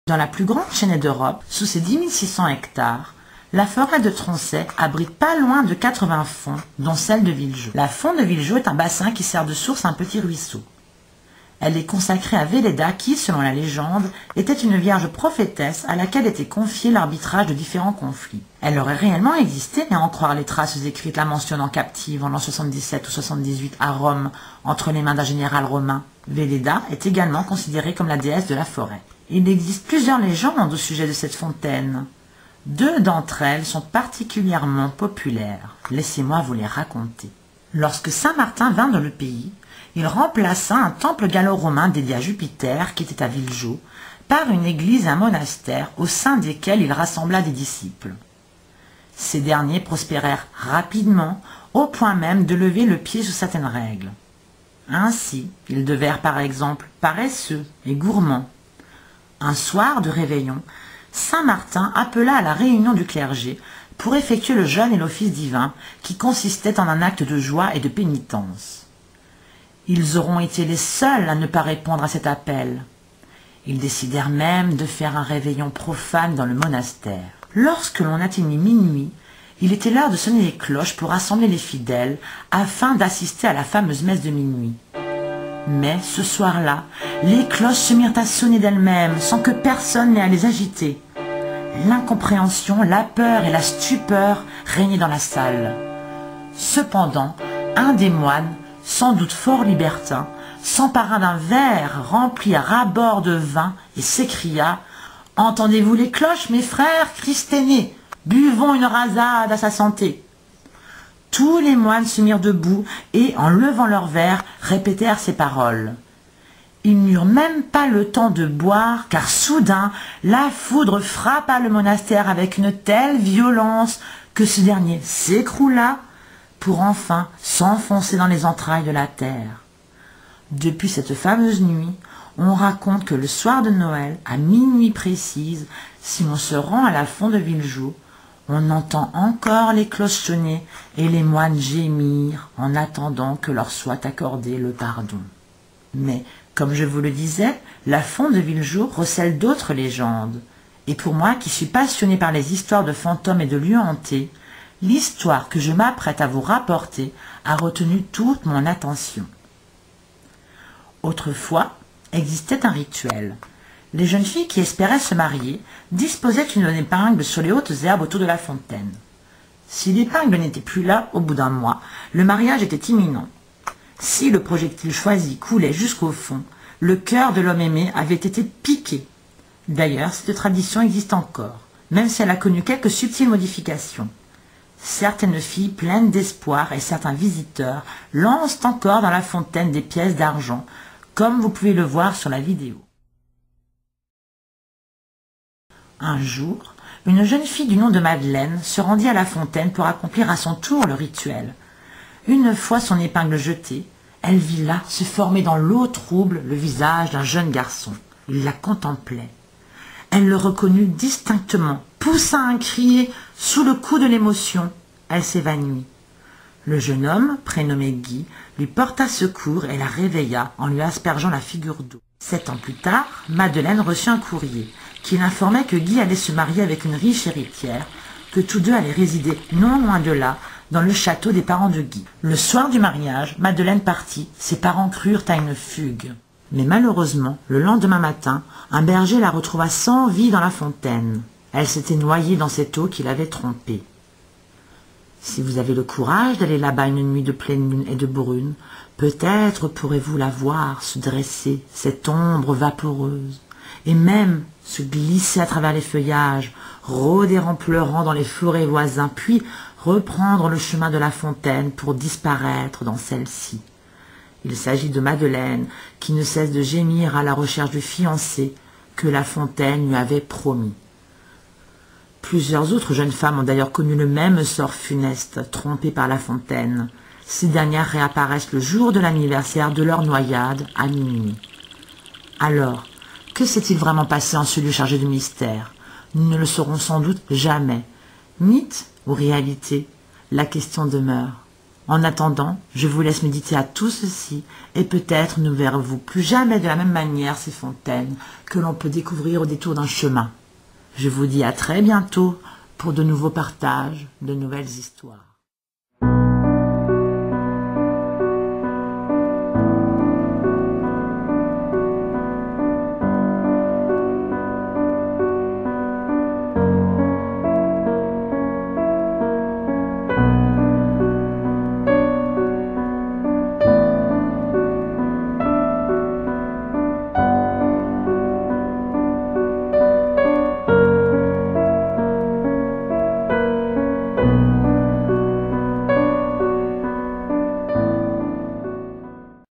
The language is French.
Dans la plus grande chaîne d'Europe, sous ses 10 600 hectares, la forêt de Tronchet abrite pas loin de 80 fonds, dont celle de Villejeau. La font de Villejeau est un bassin qui sert de source à un petit ruisseau. Elle est consacrée à Véleda qui, selon la légende, était une vierge prophétesse à laquelle était confié l'arbitrage de différents conflits. Elle aurait réellement existé, mais à en croire les traces écrites la mentionnant captive en l'an 77 ou 78 à Rome, entre les mains d'un général romain. Véleda est également considérée comme la déesse de la forêt. Il existe plusieurs légendes au sujet de cette fontaine. 2 d'entre elles sont particulièrement populaires. Laissez-moi vous les raconter. Lorsque Saint Martin vint dans le pays, il remplaça un temple gallo-romain dédié à Jupiter, qui était à Villejeau, par une église et un monastère au sein desquels il rassembla des disciples. Ces derniers prospérèrent rapidement, au point même de lever le pied sous certaines règles. Ainsi, ils devinrent par exemple paresseux et gourmands. Un soir de réveillon, Saint Martin appela à la réunion du clergé pour effectuer le jeûne et l'office divin qui consistait en un acte de joie et de pénitence. Ils auront été les seuls à ne pas répondre à cet appel. Ils décidèrent même de faire un réveillon profane dans le monastère. Lorsque l'on atteignit minuit, il était l'heure de sonner les cloches pour rassembler les fidèles afin d'assister à la fameuse messe de minuit. Mais ce soir-là, les cloches se mirent à sonner d'elles-mêmes sans que personne n'ait à les agiter. L'incompréhension, la peur et la stupeur régnaient dans la salle. Cependant, un des moines, sans doute fort libertin, s'empara d'un verre rempli à ras-bord de vin et s'écria « Entendez-vous les cloches, mes frères, Christ est né, buvons une rasade à sa santé !» Tous les moines se mirent debout et, en levant leurs verres, répétèrent ces paroles. Ils n'eurent même pas le temps de boire, car soudain, la foudre frappa le monastère avec une telle violence que ce dernier s'écroula pour enfin s'enfoncer dans les entrailles de la terre. Depuis cette fameuse nuit, on raconte que le soir de Noël, à minuit précise, si l'on se rend à la font de Villejeau, on entend encore les cloches sonner et les moines gémir en attendant que leur soit accordé le pardon. Mais, comme je vous le disais, la font de Villejeau recèle d'autres légendes. Et pour moi, qui suis passionné par les histoires de fantômes et de lieux hantés, l'histoire que je m'apprête à vous rapporter a retenu toute mon attention. Autrefois, existait un rituel. Les jeunes filles qui espéraient se marier disposaient une épingle sur les hautes herbes autour de la fontaine. Si l'épingle n'était plus là au bout d'un mois, le mariage était imminent. Si le projectile choisi coulait jusqu'au fond, le cœur de l'homme aimé avait été piqué. D'ailleurs, cette tradition existe encore, même si elle a connu quelques subtiles modifications. Certaines filles pleines d'espoir et certains visiteurs lancent encore dans la fontaine des pièces d'argent, comme vous pouvez le voir sur la vidéo. Un jour, une jeune fille du nom de Madeleine se rendit à la fontaine pour accomplir à son tour le rituel. Une fois son épingle jetée, elle vit là se former dans l'eau trouble le visage d'un jeune garçon. Il la contemplait. Elle le reconnut distinctement, poussa un cri, sous le coup de l'émotion, elle s'évanouit. Le jeune homme, prénommé Guy, lui porta secours et la réveilla en lui aspergeant la figure d'eau. 7 ans plus tard, Madeleine reçut un courrier qui l'informait que Guy allait se marier avec une riche héritière, que tous deux allaient résider non loin de là, dans le château des parents de Guy. Le soir du mariage, Madeleine partit, ses parents crurent à une fugue. Mais malheureusement, le lendemain matin, un berger la retrouva sans vie dans la fontaine. Elle s'était noyée dans cette eau qui l'avait trompée. Si vous avez le courage d'aller là-bas une nuit de pleine lune et de brune, peut-être pourrez-vous la voir se dresser, cette ombre vaporeuse, et même se glisser à travers les feuillages, rôder en pleurant dans les forêts voisins, puis reprendre le chemin de la fontaine pour disparaître dans celle-ci. Il s'agit de Madeleine, qui ne cesse de gémir à la recherche du fiancé que la fontaine lui avait promis. Plusieurs autres jeunes femmes ont d'ailleurs connu le même sort funeste, trompées par la fontaine. Ces dernières réapparaissent le jour de l'anniversaire de leur noyade à minuit. Alors, que s'est-il vraiment passé en ce lieu chargé de mystère? Nous ne le saurons sans doute jamais. Mythe ou réalité? La question demeure. En attendant, je vous laisse méditer à tout ceci et peut-être ne verrez-vous plus jamais de la même manière ces fontaines que l'on peut découvrir au détour d'un chemin. Je vous dis à très bientôt pour de nouveaux partages, de nouvelles histoires.